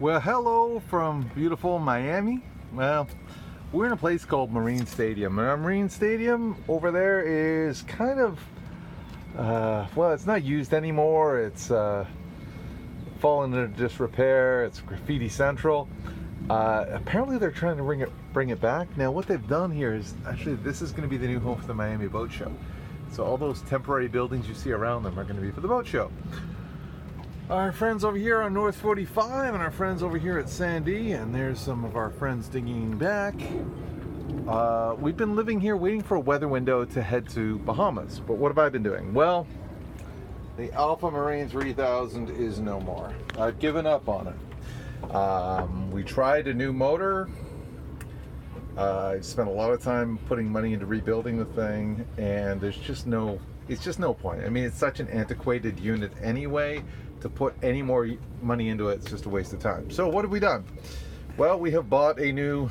Well, hello from beautiful Miami. Well, we're in a place called Marine Stadium, and our Marine Stadium over there is kind of, well, it's not used anymore. It's fallen into disrepair. It's graffiti central. Apparently, they're trying to bring it back. Now, what they've done here is actually this is going to be the new home for the Miami Boat Show. So all those temporary buildings you see around them are going to be for the boat show. Our friends over here on North 45 and our friends over here at Sandy, and there's some of our friends digging back. We've been living here waiting for a weather window to head to Bahamas. But what have I been doing? Well, the Alpha Marine 3000 is no more. I've given up on it. We tried a new motor. I spent a lot of time putting money into rebuilding the thing, and it's just no point. I mean, it's such an antiquated unit anyway. To put any more money into it, it's just a waste of time. So what have we done? Well, we have bought a new,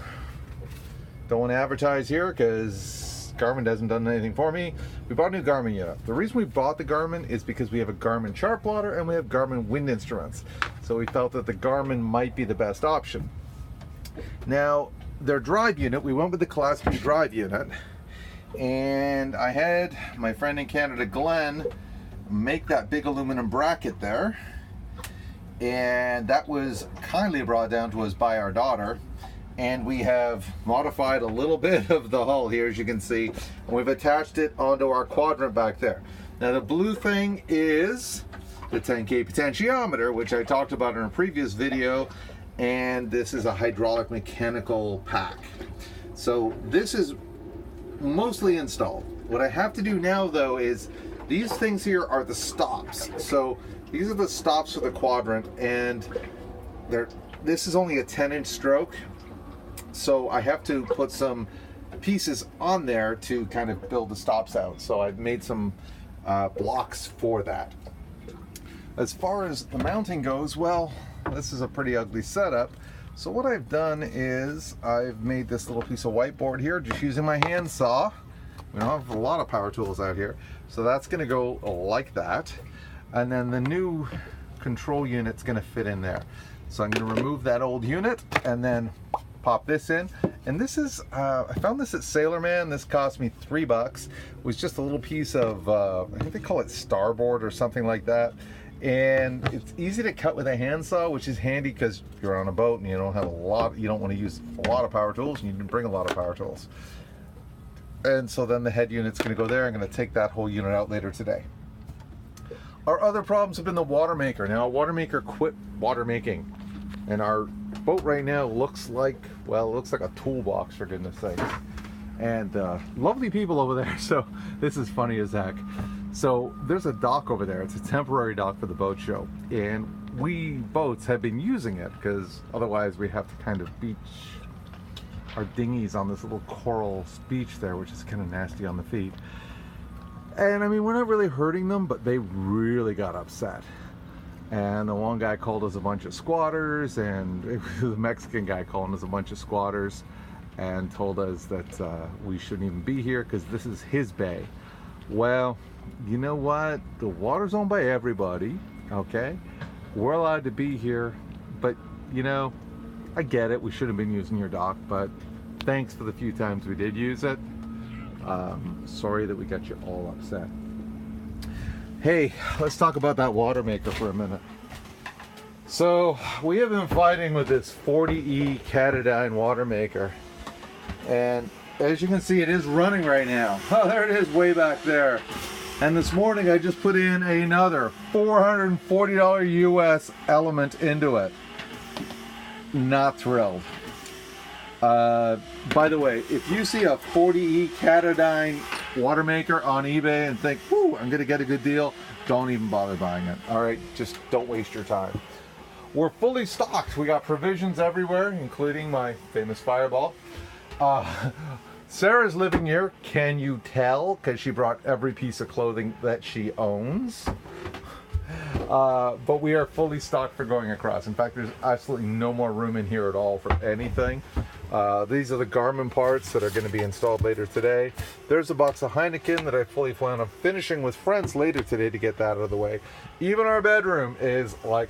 don't want to advertise here because Garmin hasn't done anything for me. We bought a new Garmin unit. The reason we bought the Garmin is because we have a Garmin chart plotter and we have Garmin wind instruments. So we felt that the Garmin might be the best option. Now, their drive unit, we went with the Class B drive unit, and I had my friend in Canada, Glenn, make that big aluminum bracket there, and that was kindly brought down to us by our daughter, and we have modified a little bit of the hull here, as you can see, and we've attached it onto our quadrant back there. Now the blue thing is the 10K potentiometer, which I talked about in a previous video, and this is a hydraulic mechanical pack. So this is mostly installed. What I have to do now though is these things here are the stops. So these are the stops for the quadrant, and this is only a 10-inch stroke. So I have to put some pieces on there to kind of build the stops out. So I've made some blocks for that. As far as the mounting goes, well, this is a pretty ugly setup. So what I've done is I've made this little piece of whiteboard here just using my hand saw. We don't have a lot of power tools out here. So that's gonna go like that. And then the new control unit's gonna fit in there. So I'm gonna remove that old unit and then pop this in. And this is, I found this at Sailorman. This cost me $3. It was just a little piece of, I think they call it starboard or something like that. And it's easy to cut with a handsaw, which is handy because you're on a boat and you don't want to use a lot of power tools, and you can bring a lot of power tools. And so then the head unit's going to go there. I'm going to take that whole unit out later today. Our other problems have been the Watermaker. Now, Watermaker quit water making, and our boat right now looks like, well, it looks like a toolbox, for goodness sakes. And lovely people over there, so this is funny as heck. So there's a dock over there. It's a temporary dock for the boat show, and we boats have been using it because otherwise we have to kind of beach our dinghies on this little coral beach there, which is kind of nasty on the feet. And I mean, we're not really hurting them, but they really got upset. And the one guy called us a bunch of squatters, and it was the Mexican guy calling us a bunch of squatters, and told us that we shouldn't even be here because this is his bay. Well, you know what? The water's owned by everybody, okay? We're allowed to be here, but you know, I get it, we should have been using your dock, but thanks for the few times we did use it. Sorry that we got you all upset. Hey, let's talk about that Watermaker for a minute. So, we have been fighting with this 40E Catadine Watermaker, and as you can see, it is running right now. Oh, there it is way back there. And this morning I just put in another $440 US element into it. Not thrilled. By the way, if you see a 40E Catadine Watermaker on eBay and think, whoo, I'm gonna get a good deal, don't even bother buying it. All right, just don't waste your time. We're fully stocked. We got provisions everywhere, including my famous Fireball. Sarah's living here, can you tell? Because she brought every piece of clothing that she owns. But we are fully stocked for going across. In fact, there's absolutely no more room in here at all for anything. These are the Garmin parts that are going to be installed later today. There's a box of Heineken that I fully plan on finishing with friends later today to get that out of the way. Even our bedroom is like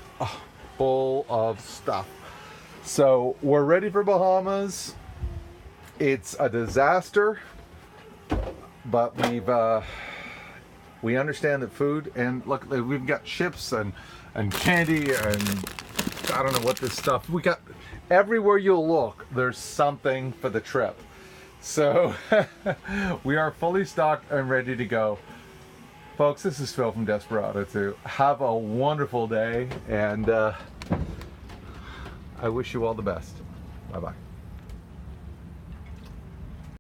full of stuff. So we're ready for Bahamas. It's a disaster, but we understand that food, and look, we've got chips and candy, and I don't know what this stuff. We got everywhere you look, there's something for the trip. So we are fully stocked and ready to go. Folks, this is Phil from Desperado 2. Have a wonderful day, and I wish you all the best. Bye-bye.